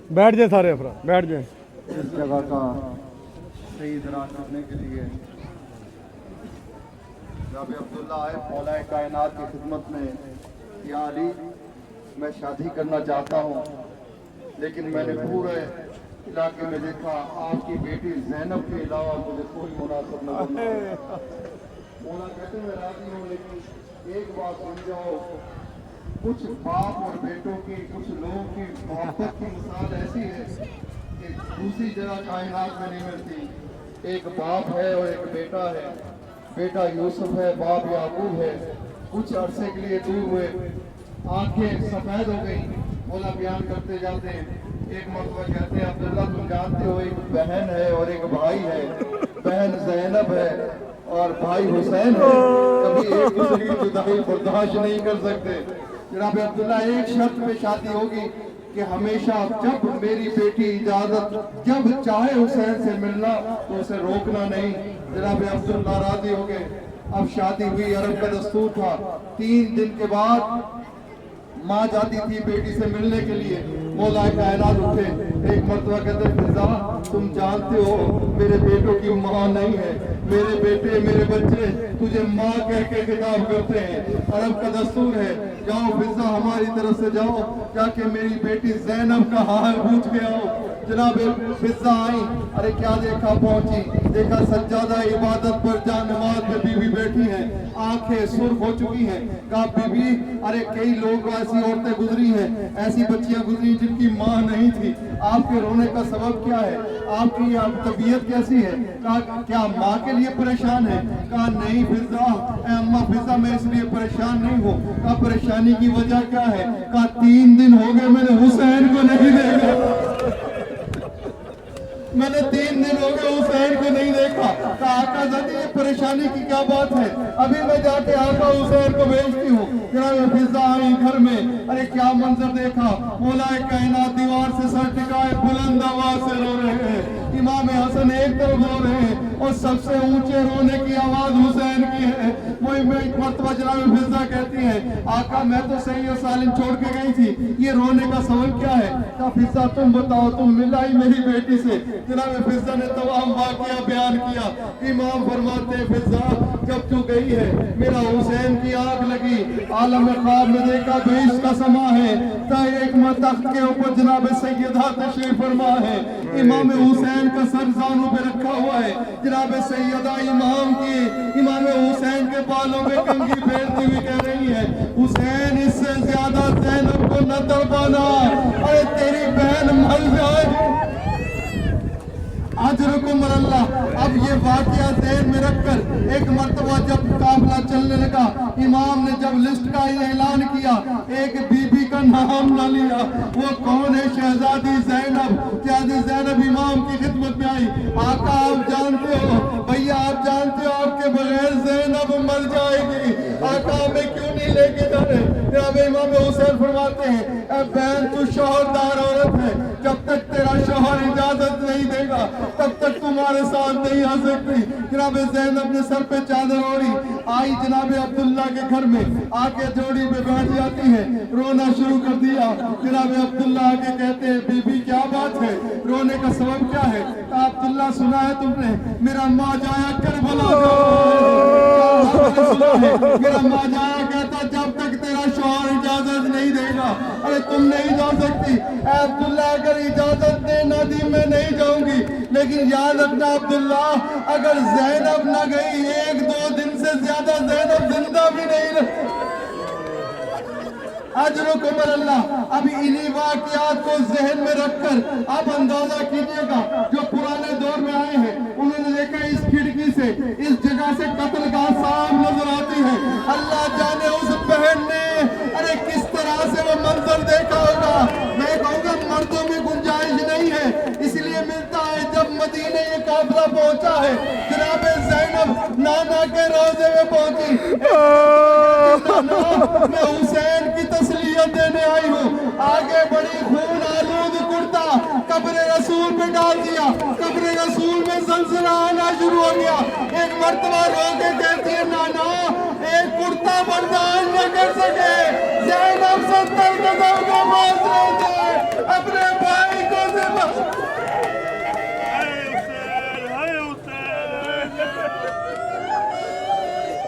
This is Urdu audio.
بیٹھ جائیں سارے افراد بیٹھ جائیں. اس جگہ کا صحیح ادراک کرنے کے لیے جناب عبداللہ آئے مولا کائنات کی خدمت میں. یا علی میں شادی کرنا چاہتا ہوں لیکن میں نے پورے علاقے میں دیکھا آپ کی بیٹی زینب کے علاوہ مجھے کوئی مناسب نظر نہیں آیا. مولا کہتے میں راضی ہوں لیکن ایک بات سمجھاؤ کچھ باپ اور بیٹوں کی کچھ لوگوں کی محبت کی مثال ایسی ہے کہ دوسری جگہ کائنات میں نہیں ملتی. ایک باپ ہے اور ایک بیٹا ہے. بیٹا یوسف ہے باپ یعقوب ہے. کچھ عرصے کے لیے دور ہوئے آنکھیں سفید ہو گئی. مولا بیان کرتے جاتے ہیں ایک مرتبہ کہتے ہیں عبداللہ تم جانتے ہو ایک بہن ہے اور ایک بھائی ہے. بہن زینب ہے اور بھائی حسین ہے. کبھی ایک دوسرے کی جدائی برداشت نہیں کر سکتے. جناب عبداللہ ایک شرط پہ شادی ہوگی کہ ہمیشہ جب میری بیٹی اجازت جب چاہے حسین سے ملنا تو اسے روکنا نہیں. جناب عبداللہ راضی ہو گئے. اب شادی ہوئی. عرب کا دستور تھا 3 دن کے بعد ماں جاتی تھی بیٹی سے ملنے کے لیے. مولا کائنات اٹھے ایک مرتبہ کہتے فضا تم جانتے ہو میرے بیٹوں کی ماں نہیں ہے. میرے بیٹے میرے بچے تجھے ماں کہہ کے خطاب کرتے ہیں. عرب کا دستور ہے جاؤ فضا ہماری طرف سے جاؤ جا کے میری بیٹی زینب کا حال پوچھ کے آؤ. جناب فضا آئی. ارے کیا دیکھا پہنچی دیکھا سجادہ عبادت پر جا نماز میں بیوی بیٹھی ہیں. آنکھیں سرخ ہو چکی ہیں. کہا بیوی ارے کئی لوگ ایسی عورتیں گزری ہیں ایسی بچیاں گزری جن کی ماں نہیں تھی. آپ کے رونے کا سبب کیا ہے؟ آپ کی طبیعت کیسی ہے؟ کہا کیا ماں کے لیے پریشان ہے؟ کہا نہیں فضا اے اماں فضا میں اس لیے پریشان نہیں ہوں. کہا پریشانی کی وجہ کیا ہے؟ کہا 3 دن ہو گئے میں نے حسین کو نہیں دیکھا. میں نے 3 دن ہو گئے حسین کو نہیں دیکھا. کہا آقا زادی یہ پریشانی کی کیا بات ہے؟ ابھی میں جا کے آقا حسین کو بھیجتی ہوں. جناب فضا آئی گھر میں. ارے کیا منظر دیکھا. مولا کائنات دیوار سے سر ٹکائے بلند آواز سے رو رہے ہیں. امام حسن ایک طرف رو رہے ہیں اور سب سے اونچے رونے کی آواز حسین کی ہے. وہی میں ایک مرتبہ جناب فضا کہتی ہیں آقا میں تو صحیح اور سالم چھوڑ کے گئی تھی یہ رونے کا سبب کیا ہے؟ کہا فضا تم بتاؤ تم ملائی میری بیٹی سے. جناب فضا نے تمام واقعہ بیان کیا. امام فرماتے ہیں فضا جب تو گئی ہے میرا حسین کی آنکھ لگی. عالم خواب میں دیکھا بہشت کا سما ہے. ایک تخت کے اوپر جناب سیدہ تشریف فرما ہے. امام حسین کا سر زانوں پہ رکھا ہوا ہے. جناب سیدہ امام حسین کے بالوں میں کنگھی پھیرتی ہوئی کہہ رہی ہے حسین اس سے زیادہ زینب کو نہ تڑپانا. ارے تیری بہن مر جائے اجرکم اللہ. اب یہ واقعہ ذہن میں رکھ کر ایک مرتبہ جب قافلہ چلنے لگا امام نے جب لسٹ کا اعلان کیا ایک بی بی کا نام نہ لیا. وہ کون ہے؟ شہزادی زینب. شہزادی زینب امام کی خدمت میں آئی. آقا آپ جانتے ہو بھیا آپ جانتے ہو آپ کے بغیر زینب مر جائے گی. آقا ہمیں کیوں نہیں لے کے جا رہے؟ جناب امام حسین فرماتے ہیں اے بہن تو شوہردار عورت ہے. جب تک تیرا شوہر اجازت نہیں دے گا تب تک تمہارے ساتھ نہیں آ سکتی. جناب زینب نے سر پہ چادر اوڑھی آئی جناب عبداللہ کے گھر میں آ کے جوڑی پہ بیٹھ جاتی ہے. رونا شروع کر دیا. جناب عبداللہ آ کے کہتے ہیں بی بی کیا بات ہے رونے کا سبب کیا ہے؟ کہا عبداللہ سنا ہے تم نے میرا ماں جایا کربلا میرا ماں جایا کہتا جب تک تیرا شوہر اجازت نہیں دے گا ارے تم نہیں جا سکتی. اے عبداللہ اگر اجازت دے نہ دی میں نہیں جاؤں گی لیکن یاد رکھنا عبداللہ اگر زینب نہ گئی 1-2 دن سے زیادہ زینب زندہ بھی نہیں رہی. اجرکم اللہ. اب انہی واقعات کو ذہن میں رکھ کر اب اندازہ کیجئے گا جو پرانے دور میں آئے ہیں انہوں نے دیکھا اس کھڑکی سے اس جگہ سے قتل کا آثار نظر آتی ہے. اللہ جانے اس بہن نے ارے کس طرح سے وہ منظر دیکھا ہوگا. میں کہوں گا مردوں میں گنجائش نہیں ہے اس لیے ملتا ہے جب مدینے یہ قافلہ پہنچا ہے جناب زینب نانا کے روزے میں پہنچی. میں حسین کی تسلیت دینے آئی ہوں. آگے بڑی خون آلود کرتا قبر رسول پہ ڈال دیا. قبر رسول میں زلزلہ آنا شروع ہو گیا. ایک مرتبہ رو کے کہتی ہے نانا ایک کرتا برداشت نہ کر سکے زینب 70 قدم